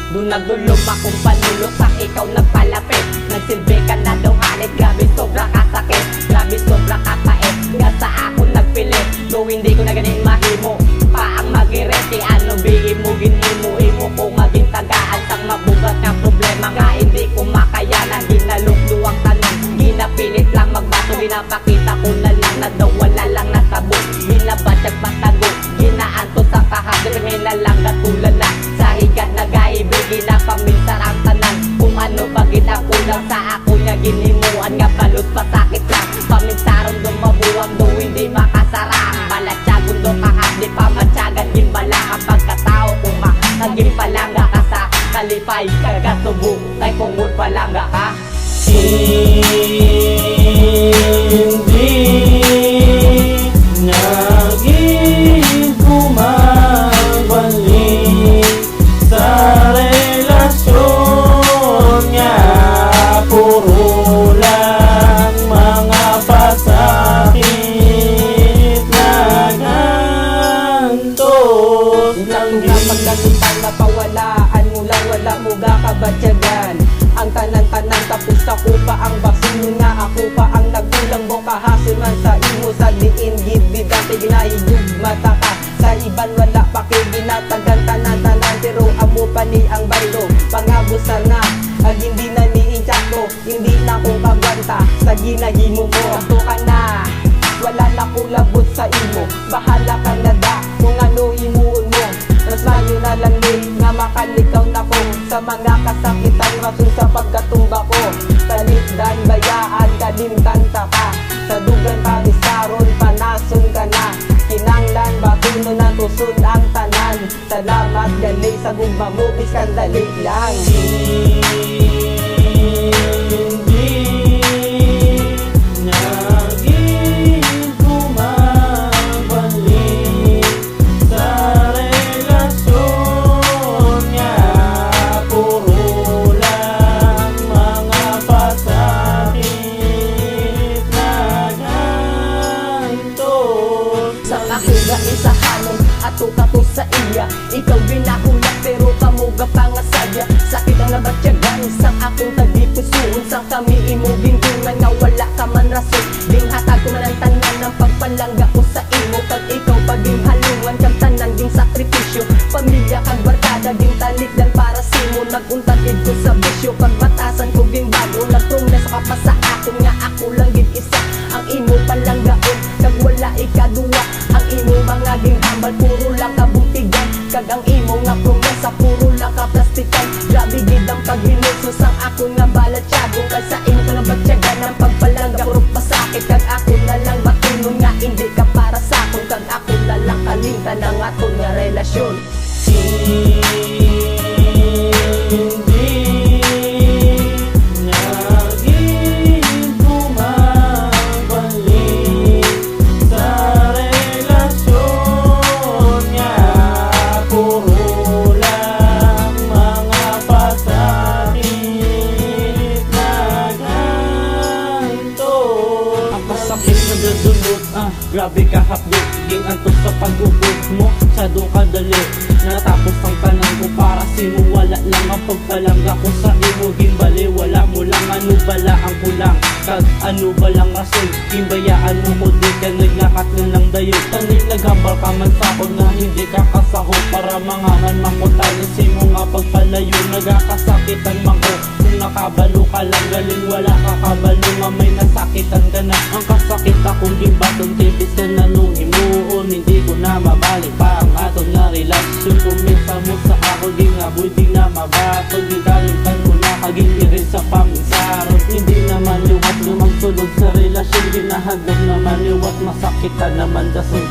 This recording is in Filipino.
Doon nagdulong akong panulok sa ikaw nagpalapit. Nagsilbi ka na daw halit, grabe sobra kasakit, grabe sobra kapait. Nga sa ako nagpilit, do hindi ko na ganin mahimo pa ang magirete. Ano bihin mo ginhimo ko maging tagaan sang mabugat nga problema nga hindi ko makayanan. Ginalukluwang tanan, ginapilit lang magbato, ginapakita ko na lang na daw wala lang natabo. Ginabatyag patago, ginaanto sa kahapon, na lang katulala sa higat na gaibig. Ginapaminsan ang tanan kung ano ba ginakulang sa ako niya ginimuan nga balot pasakit lang. Paminsaron do mabuwang do hindi makasara. Balatyagon do kahapdi pamatyagan gimbala ang pagkatao kung naging palangga ka sa kalipay kagatubo tay kungod palangga ka. Hindi naging bumabalik sa relasyon niya. Puro lang mga pasakit na gantos. Lang nga pagkalutan na pawalaan mo lang wala mo gakabatyagan. Ang tanan-tanan tapos ako pa ang basun nga ako pa ang nagkulang mo kahasunan sa imo sa diin gibidante ginahigug mata ka sa iban wala pa kay ginatagan tanan-tanan pero amo pa ni ang bayro pangabusan na ag hindi na niinchak ko hindi na ko kabanta sa ginahimo mo ato ka na wala na ko labot sa imo bahala ka na da kung ano himuon mo mas layo na lang ni nga makalikaw na ko sa mga kasakitan rason sa pagkatumba ko talikdan bayaan kalimtan ta ka sa dugan pamisaron panason ka na kinanglan batuno na tusod ang tanan salamat gali sa gugma mo biskan dali lang. Sa hanon, ato kato sa iya ikaw ginahulak pero kamuga pangasadya sakit ang nabatyagan sang akong tagipusuon sang kami imo bindungan nga wala ka man rason ding hatag ko man ang tanan ng pagpalangga ko sa imo pag ikaw paging halungan kang tanan ding sakripisyo pamilya kag barkada ding talikdan para simo naguntagid ko sa bisyo pag batasan ko ging bago nagtungna sa kapasa ako nga ako lang gid isa ang imo palanggaon kag wala ikaduwa ang imo mga ginhambal puro lang kabutigan kag ang imo nga promesa puro lang kaplastikan grabe gid ang paghinuso sang ako nga balatsyagon kay sa imo ka nabatyagan ang pagpalangga puro pasakit kag ako na lang batunon nga hindi ka para sa akon kag ako na lang kalimtan ang aton nga relasyon. Grabe ka hapdo, ging antos sa pag-ubod mo masyado kadali, natapos ang tanan ko para sino wala lang ang pagpalangga ko sa imo gimbali wala mo lang ano bala ang kulang kag ano balang rason gimbayaan mo ko di ka naglakat na lang dayo tanil naghambal ka man sa ako na hindi ka kasaho para mangaman makutayo simo nga pagpalayo nagakasakitan man ko kung nakabalo ka lang galing wala ka kabalo nga may nasakitan ka na ang kasakit akong gibatong tipis ka na nung himuon hindi ko na mabalik pa ang aton nga relasyon kumisa mo sa ako di nga buti na mabatog di kalimtan mo na kaging sa pamisaron hindi naman liwat lumagsulod sa relasyon ginahagam naman liwat masakitan naman dason.